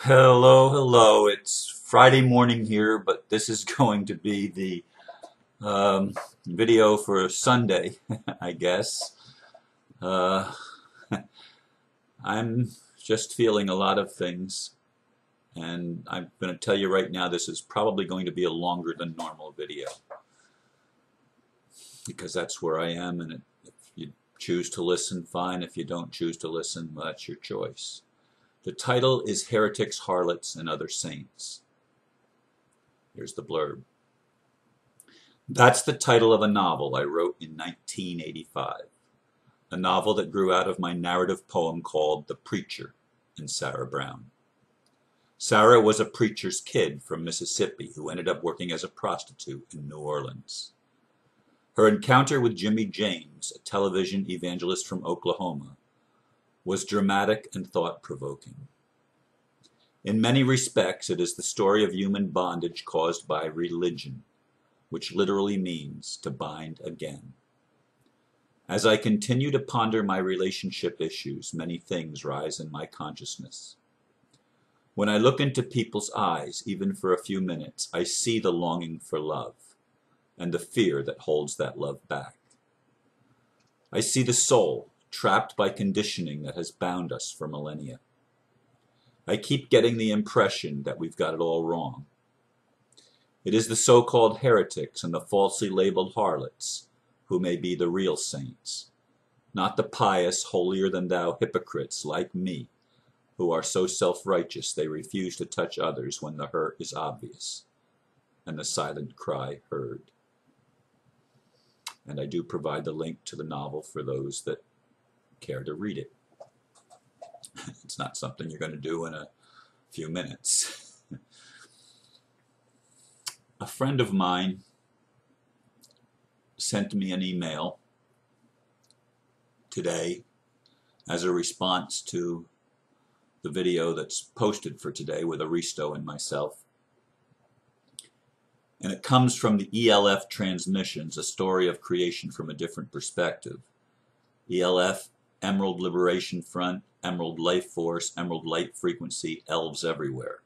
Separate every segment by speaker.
Speaker 1: Hello, hello. It's Friday morning here, but this is going to be the video for Sunday, I guess. Uh, I'm just feeling a lot of things, and I'm going to tell you right now this is probably going to be a longer than normal video because that's where I am, and if you choose to listen, fine. If you don't choose to listen, well, that's your choice. The title is Heretics, Harlots, and Other Saints. Here's the blurb. That's the title of a novel I wrote in 1985, a novel that grew out of my narrative poem called The Preacher in Sarah Brown. Sarah was a preacher's kid from Mississippi who ended up working as a prostitute in New Orleans. Her encounter with Jimmy James, a television evangelist from Oklahoma, was dramatic and thought-provoking. In many respects, it is the story of human bondage caused by religion, which literally means to bind again. As I continue to ponder my relationship issues, many things rise in my consciousness. When I look into people's eyes, even for a few minutes, I see the longing for love and the fear that holds that love back. I see the soul trapped by conditioning that has bound us for millennia. I keep getting the impression that we've got it all wrong. It is the so-called heretics and the falsely labeled harlots who may be the real saints, not the pious, holier-than-thou hypocrites like me, who are so self-righteous they refuse to touch others when the hurt is obvious and the silent cry heard. And I do provide the link to the novel for those that care to read it. It's not something you're going to do in a few minutes. A friend of mine sent me an email today as a response to the video that's posted for today with Aristo and myself. And it comes from the ELF Transmissions, a story of creation from a different perspective. ELF, Emerald Liberation Front, Emerald Life Force, Emerald Light Frequency, elves everywhere.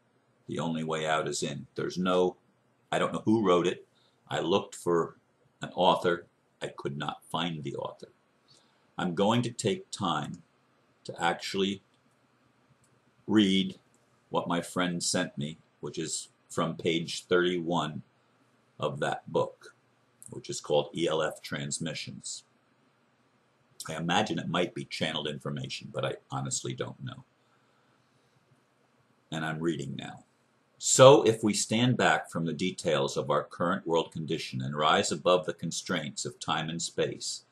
Speaker 1: The only way out is in. I don't know who wrote it. I looked for an author. I could not find the author. I'm going to take time to actually read what my friend sent me, which is from page 31 of that book, which is called ELF Transmissions. I imagine it might be channeled information, but I honestly don't know. And I'm reading now. So if we stand back from the details of our current world condition and rise above the constraints of time and space,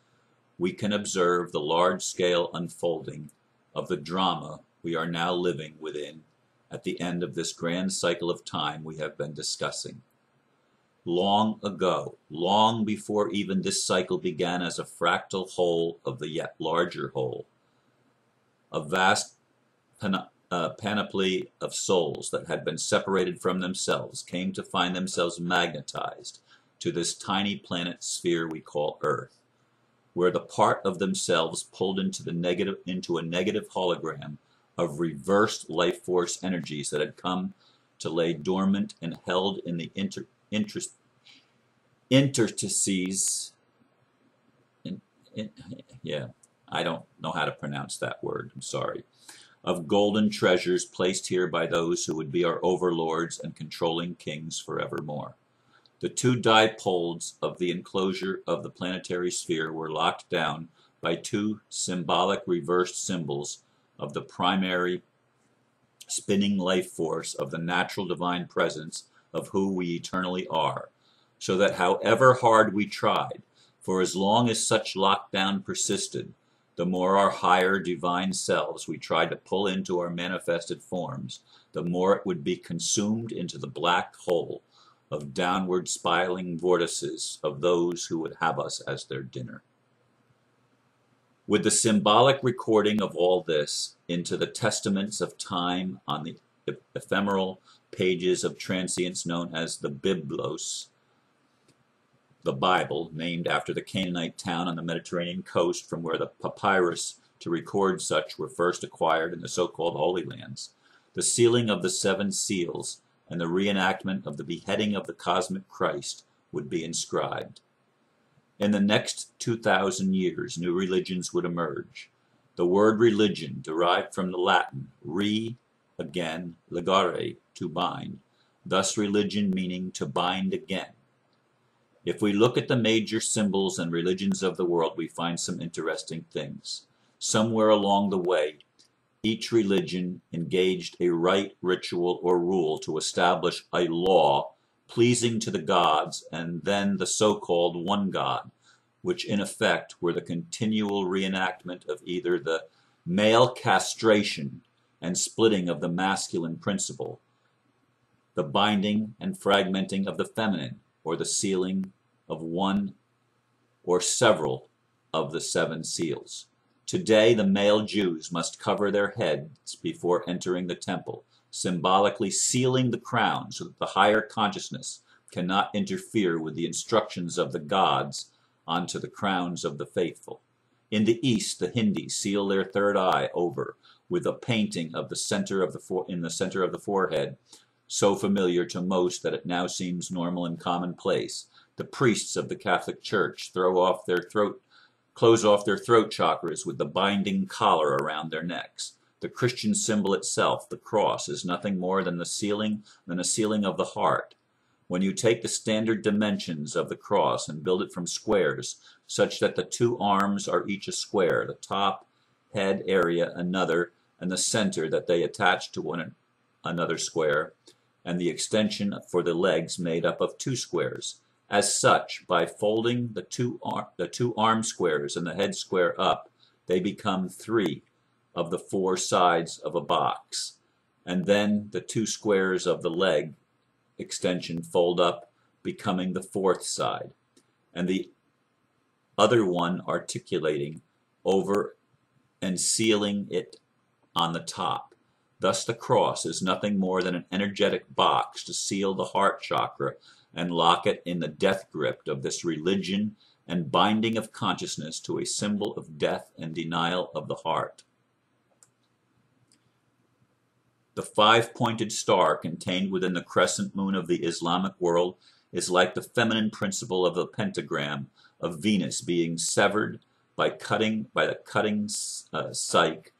Speaker 1: we can observe the large-scale unfolding of the drama we are now living within at the end of this grand cycle of time we have been discussing. Long ago, long before even this cycle began as a fractal whole of the yet larger whole, a vast panoply of souls that had been separated from themselves came to find themselves magnetized to this tiny planet sphere we call Earth, where the part of themselves pulled into a negative hologram of reversed life force energies that had come to lay dormant and held in the interstices. I don't know how to pronounce that word, I'm sorry, of golden treasures placed here by those who would be our overlords and controlling kings forevermore. The two dipoles of the enclosure of the planetary sphere were locked down by two symbolic reversed symbols of the primary spinning life force of the natural divine presence of who we eternally are, so that however hard we tried, for as long as such lockdown persisted, the more our higher divine selves we tried to pull into our manifested forms, the more it would be consumed into the black hole of downward spiraling vortices of those who would have us as their dinner. With the symbolic recording of all this into the testaments of time on the ephemeral pages of transience known as the Biblos, the Bible, named after the Canaanite town on the Mediterranean coast from where the papyrus to record such were first acquired in the so-called Holy Lands, the sealing of the 7 seals, and the reenactment of the beheading of the cosmic Christ would be inscribed. In the next 2,000 years, new religions would emerge. The word religion, derived from the Latin re, again, legare, to bind, thus religion meaning to bind again. If we look at the major symbols and religions of the world, we find some interesting things. Somewhere along the way, each religion engaged a rite, ritual, or rule to establish a law pleasing to the gods, and then the so-called one God, which in effect were the continual reenactment of either the male castration and splitting of the masculine principle, the binding and fragmenting of the feminine, or the sealing of one or several of the 7 seals. Today, the male Jews must cover their heads before entering the temple, symbolically sealing the crown so that the higher consciousness cannot interfere with the instructions of the gods onto the crowns of the faithful. In the East, the Hindus seal their third eye over with a painting of the center of the forehead, so familiar to most that it now seems normal and commonplace. The priests of the Catholic Church close off their throat chakras with the binding collar around their necks. The Christian symbol itself, the cross, is nothing more than a sealing of the heart. When you take the standard dimensions of the cross and build it from squares, such that the 2 arms are each a square, the top head area another, and the center that they attach to another square, and the extension for the legs made up of 2 squares. As such, by folding the two arm squares and the head square up, they become 3 of the 4 sides of a box, and then the 2 squares of the leg extension fold up, becoming the 4th side, and the other one articulating over and sealing it on the top. Thus the cross is nothing more than an energetic box to seal the heart chakra and lock it in the death grip of this religion and binding of consciousness to a symbol of death and denial of the heart. The 5-pointed star contained within the crescent moon of the Islamic world is like the feminine principle of the pentagram of Venus being severed by the cutting psyche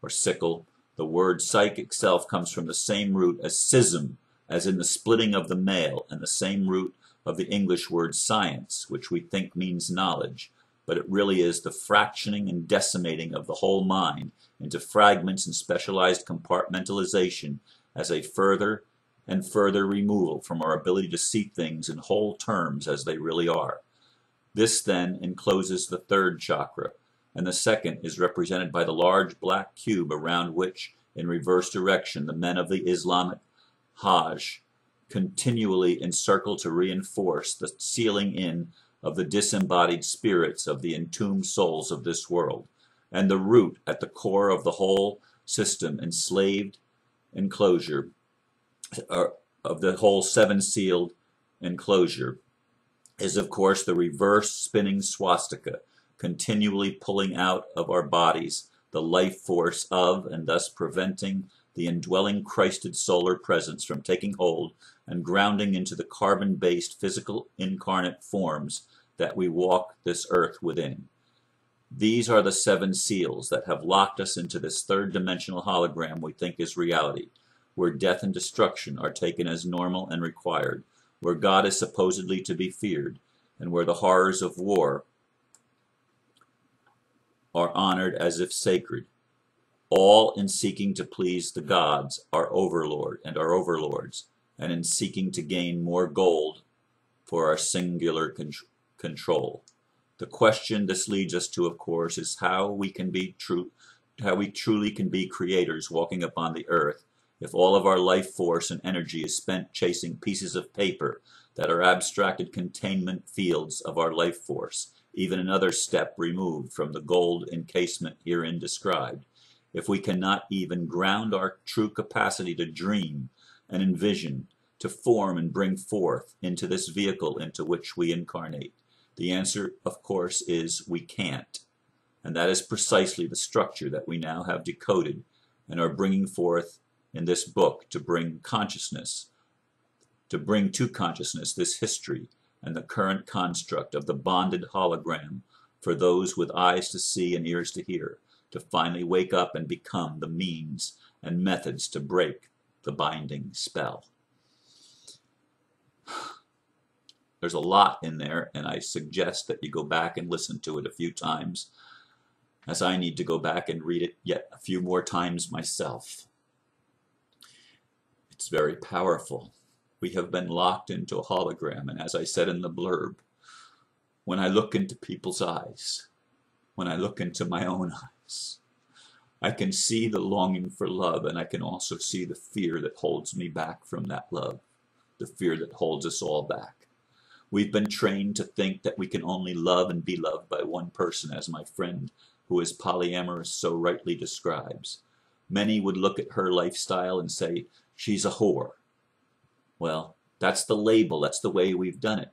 Speaker 1: or sickle. The word psyche itself comes from the same root as schism, as in the splitting of the male, and the same root of the English word science, which we think means knowledge, but it really is the fractioning and decimating of the whole mind into fragments and specialized compartmentalization as a further and further removal from our ability to see things in whole terms as they really are. This then encloses the 3rd chakra, and the 2nd is represented by the large black cube around which, in reverse direction, the men of the Islamic Hajj continually encircle to reinforce the sealing in of the disembodied spirits of the entombed souls of this world, and the root at the core of the whole system enslaved enclosure of the whole 7-sealed enclosure is of course the reverse spinning swastika, continually pulling out of our bodies the life force of, and thus preventing the indwelling Christed solar presence from taking hold and grounding into the carbon-based physical incarnate forms that we walk this earth within. These are the 7 seals that have locked us into this 3rd-dimensional hologram we think is reality, where death and destruction are taken as normal and required, where God is supposedly to be feared, and where the horrors of war are honored as if sacred, all in seeking to please the gods, our overlord and our overlords, and in seeking to gain more gold for our singular control. The question this leads us to, of course, is how we truly can be creators walking upon the earth if all of our life force and energy is spent chasing pieces of paper that are abstracted containment fields of our life force, even another step removed from the gold encasement herein described. If we cannot even ground our true capacity to dream and envision, to form and bring forth into this vehicle into which we incarnate, the answer, of course, is we can't. And that is precisely the structure that we now have decoded and are bringing forth in this book to bring consciousness, to bring to consciousness this history and the current construct of the bonded hologram for those with eyes to see and ears to hear, to finally wake up and become the means and methods to break the binding spell. There's a lot in there, and I suggest that you go back and listen to it a few times, as I need to go back and read it yet a few more times myself. It's very powerful. We have been locked into a hologram, and as I said in the blurb, when I look into people's eyes, when I look into my own eyes, I can see the longing for love, and I can also see the fear that holds me back from that love, the fear that holds us all back. We've been trained to think that we can only love and be loved by one person, as my friend who is polyamorous so rightly describes. Many would look at her lifestyle and say, she's a whore. Well, that's the label, that's the way we've done it.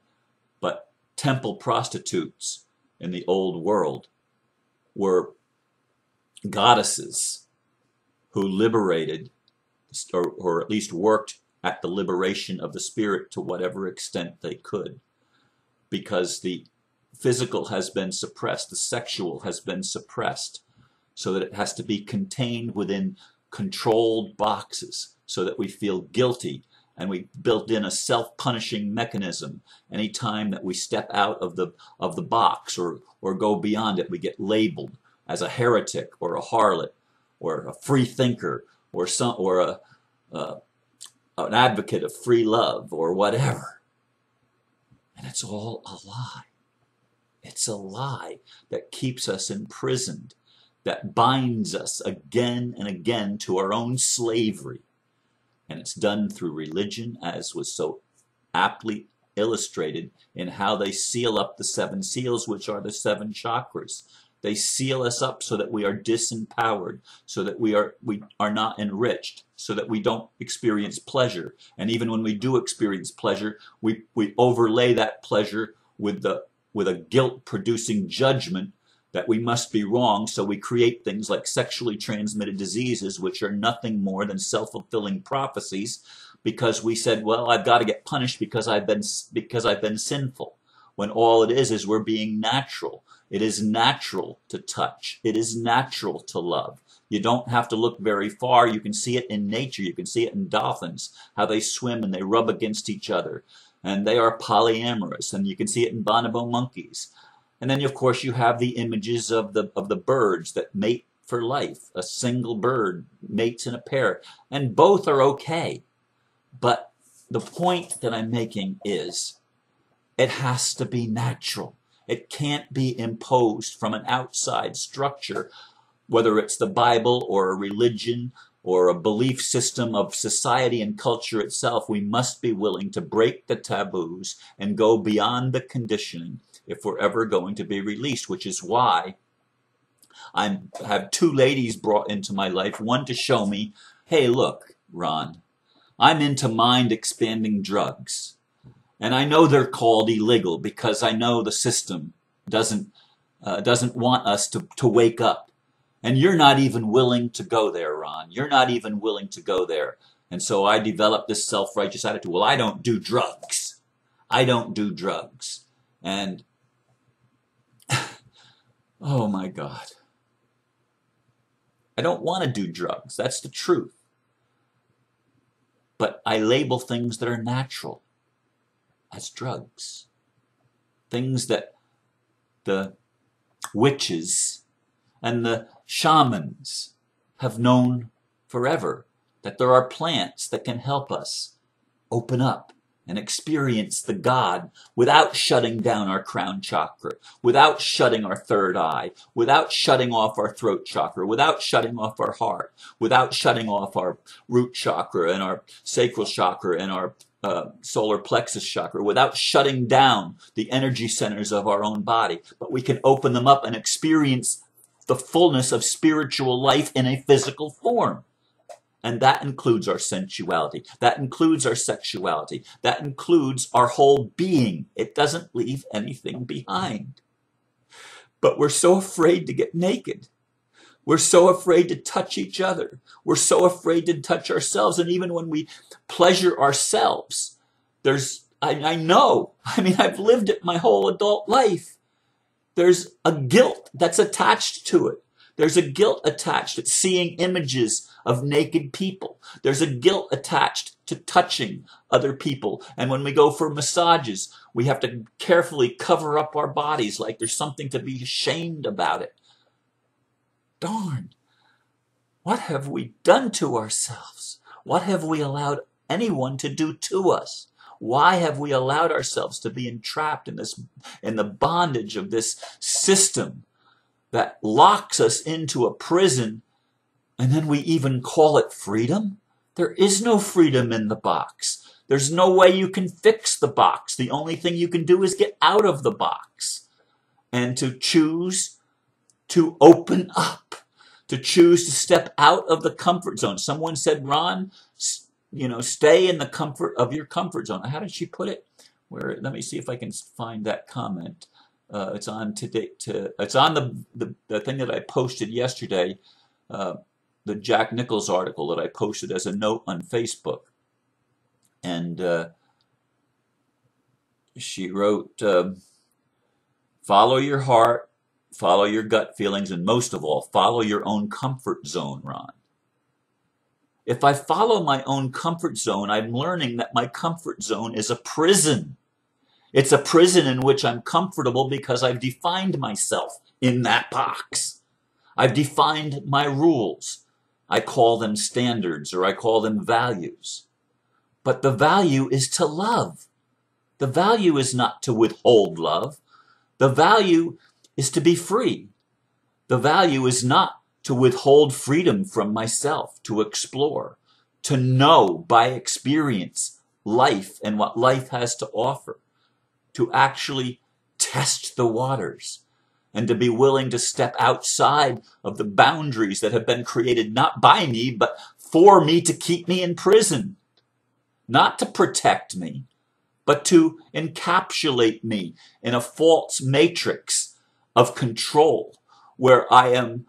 Speaker 1: But temple prostitutes in the old world were goddesses who liberated, or at least worked at the liberation of the spirit to whatever extent they could. Because the physical has been suppressed, the sexual has been suppressed, so that it has to be contained within controlled boxes, so that we feel guilty, and we built in a self-punishing mechanism. Any time that we step out of the box or go beyond it, we get labeled as a heretic or a harlot or a free thinker or an advocate of free love or whatever. And it's all a lie. It's a lie that keeps us imprisoned, that binds us again and again to our own slavery. And it's done through religion, as was so aptly illustrated in how they seal up the 7 seals, which are the 7 chakras. They seal us up so that we are disempowered, so that we are not enriched, so that we don't experience pleasure. And even when we do experience pleasure, we overlay that pleasure with a guilt-producing judgment that we must be wrong, so we create things like sexually transmitted diseases, which are nothing more than self-fulfilling prophecies, because we said, well, I've got to get punished because I've been sinful, when all it is we're being natural. It is natural to touch. It is natural to love. You don't have to look very far. You can see it in nature. You can see it in dolphins, how they swim and they rub against each other. And they are polyamorous. And you can see it in bonobo monkeys. And then, of course, you have the images of the birds that mate for life. A single bird mates in a pair. And both are okay. But the point that I'm making is it has to be natural. It can't be imposed from an outside structure, whether it's the Bible or a religion or a belief system of society and culture itself. We must be willing to break the taboos and go beyond the conditioning if we're ever going to be released, which is why I have 2 ladies brought into my life, one to show me, hey, look, Ron, I'm into mind-expanding drugs. And I know they're called illegal because I know the system doesn't want us to wake up. And you're not even willing to go there, Ron. You're not even willing to go there. And so I developed this self-righteous attitude. Well, I don't do drugs. I don't do drugs. And, oh my God. I don't want to do drugs. That's the truth. But I label things that are natural as drugs. Things that the witches and the shamans have known forever, that there are plants that can help us open up and experience the God without shutting down our crown chakra, without shutting our third eye, without shutting off our throat chakra, without shutting off our heart, without shutting off our root chakra and our sacral chakra and our solar plexus chakra, without shutting down the energy centers of our own body. But we can open them up and experience the fullness of spiritual life in a physical form. And that includes our sensuality. That includes our sexuality. That includes our whole being. It doesn't leave anything behind. But we're so afraid to get naked. We're so afraid to touch each other. We're so afraid to touch ourselves. And even when we pleasure ourselves, I know, I've lived it my whole adult life. There's a guilt that's attached to it. There's a guilt attached to seeing images of naked people. There's a guilt attached to touching other people. And when we go for massages, we have to carefully cover up our bodies like there's something to be ashamed about it. Darn, what have we done to ourselves? What have we allowed anyone to do to us? Why have we allowed ourselves to be entrapped in the bondage of this system that locks us into a prison, and then we even call it freedom? There is no freedom in the box. There's no way you can fix the box. The only thing you can do is get out of the box and to choose to open up, to choose to step out of the comfort zone. Someone said, Ron, stay in the comfort of your comfort zone. How did she put it? Let me see if I can find that comment. It's on today. It's on the thing that I posted yesterday, the Jack Nichols article that I posted as a note on Facebook. And she wrote, follow your heart, follow your gut feelings, and most of all, follow your own comfort zone, Ron. If I follow my own comfort zone, I'm learning that my comfort zone is a prison. It's a prison in which I'm comfortable because I've defined myself in that box. I've defined my rules. I call them standards, or I call them values. But the value is to love. The value is not to withhold love. The value is to be free. The value is not to withhold freedom from myself, to explore, to know by experience life and what life has to offer, to actually test the waters, and to be willing to step outside of the boundaries that have been created not by me, but for me, to keep me in prison, not to protect me, but to encapsulate me in a false matrix of control where I am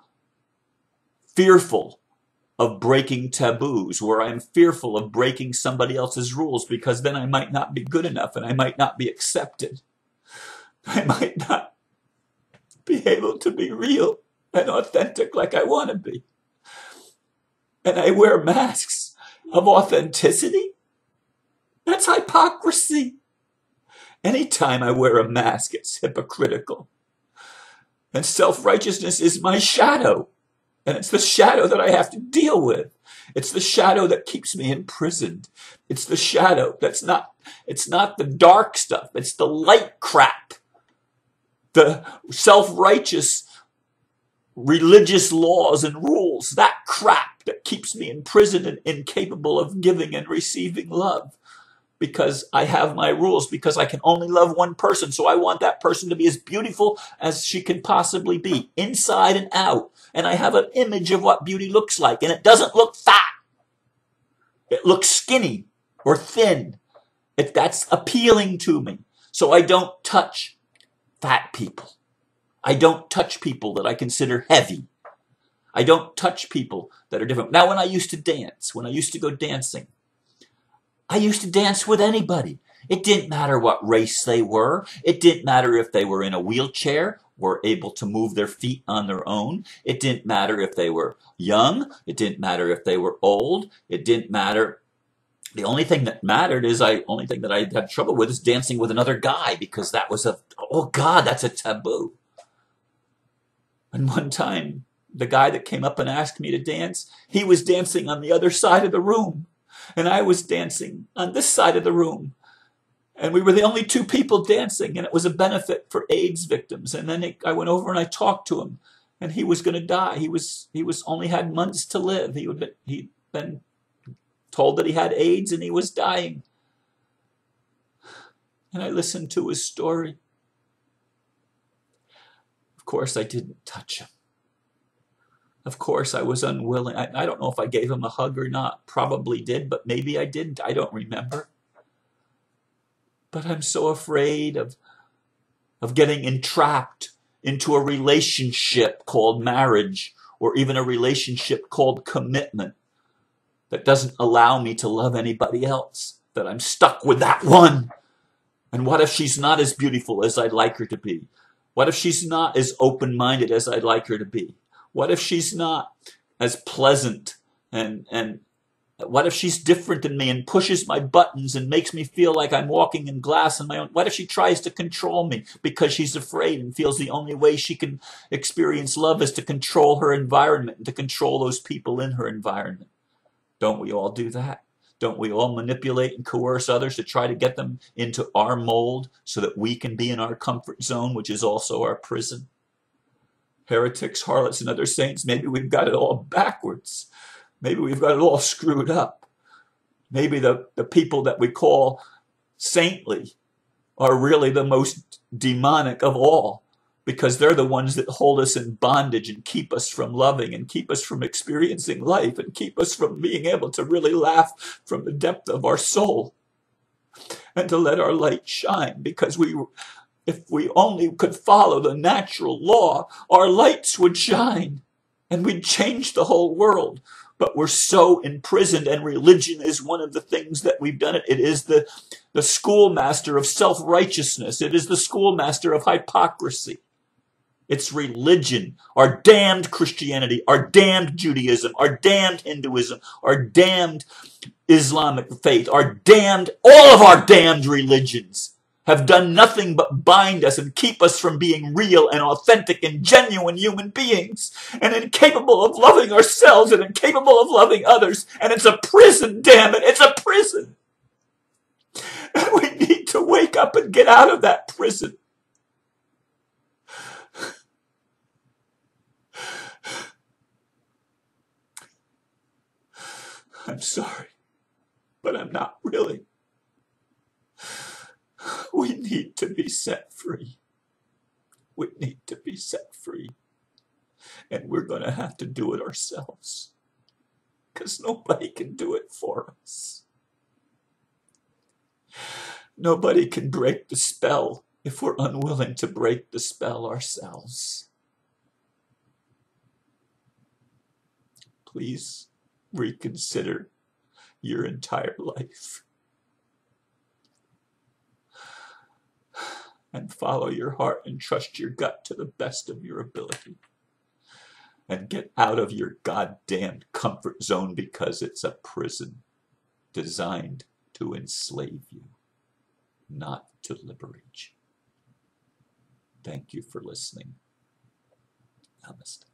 Speaker 1: fearful of breaking taboos, where I am fearful of breaking somebody else's rules, because then I might not be good enough and I might not be accepted. I might not be able to be real and authentic like I want to be. And I wear masks of authenticity. That's hypocrisy. Anytime I wear a mask, it's hypocritical. And self-righteousness is my shadow. And it's the shadow that I have to deal with. It's the shadow that keeps me imprisoned. It's the shadow it's not the dark stuff. It's the light crap. The self-righteous religious laws and rules, that crap that keeps me imprisoned and incapable of giving and receiving love. Because I have my rules, because I can only love one person. So I want that person to be as beautiful as she can possibly be, inside and out. And I have an image of what beauty looks like. And it doesn't look fat. It looks skinny or thin. That's appealing to me. So I don't touch fat people. I don't touch people that I consider heavy. I don't touch people that are different. Now, when I used to dance, when I used to go dancing, I used to dance with anybody. It didn't matter what race they were. It didn't matter if they were in a wheelchair, were able to move their feet on their own. It didn't matter if they were young. It didn't matter if they were old. It didn't matter. The only thing that mattered is only thing that I had trouble with is dancing with another guy, because that was oh God, that's a taboo. And one time, the guy that came up and asked me to dance, he was dancing on the other side of the room. And I was dancing on this side of the room. And we were the only two people dancing, and it was a benefit for AIDS victims. And then I went over and I talked to him, and he was going to die. He was only had months to live. He'd been told that he had AIDS and he was dying. And I listened to his story. Of course, I didn't touch him. Of course, I was unwilling. I don't know if I gave him a hug or not. Probably did, but maybe I didn't. I don't remember. But I'm so afraid of getting entrapped into a relationship called marriage, or even a relationship called commitment that doesn't allow me to love anybody else, that I'm stuck with that one. And what if she's not as beautiful as I'd like her to be? What if she's not as open-minded as I'd like her to be? What if she's not as pleasant and what if she's different than me and pushes my buttons and makes me feel like I'm walking in glass on my own? What if she tries to control me because she's afraid and feels the only way she can experience love is to control her environment and to control those people in her environment? Don't we all do that? Don't we all manipulate and coerce others to try to get them into our mold so that we can be in our comfort zone, which is also our prison? Heretics, harlots, and other saints, maybe we've got it all backwards. Maybe we've got it all screwed up. Maybe the people that we call saintly are really the most demonic of all, because they're the ones that hold us in bondage and keep us from loving and keep us from experiencing life and keep us from being able to really laugh from the depth of our soul and to let our light shine. Because if we only could follow the natural law, our lights would shine and we'd change the whole world. But we're so imprisoned, and religion is one of the things that we've done. It is the schoolmaster of self-righteousness. It is the schoolmaster of hypocrisy. It's religion, our damned Christianity, our damned Judaism, our damned Hinduism, our damned Islamic faith, all of our damned religions have done nothing but bind us and keep us from being real and authentic and genuine human beings, and incapable of loving ourselves and incapable of loving others. And it's a prison, damn it, it's a prison. And we need to wake up and get out of that prison. I'm sorry, but I'm not really. We need to be set free. We need to be set free. And we're going to have to do it ourselves, because nobody can do it for us. Nobody can break the spell if we're unwilling to break the spell ourselves. Please reconsider your entire life and follow your heart and trust your gut to the best of your ability, and get out of your goddamn comfort zone, because it's a prison designed to enslave you, not to liberate you. Thank you for listening. Namaste.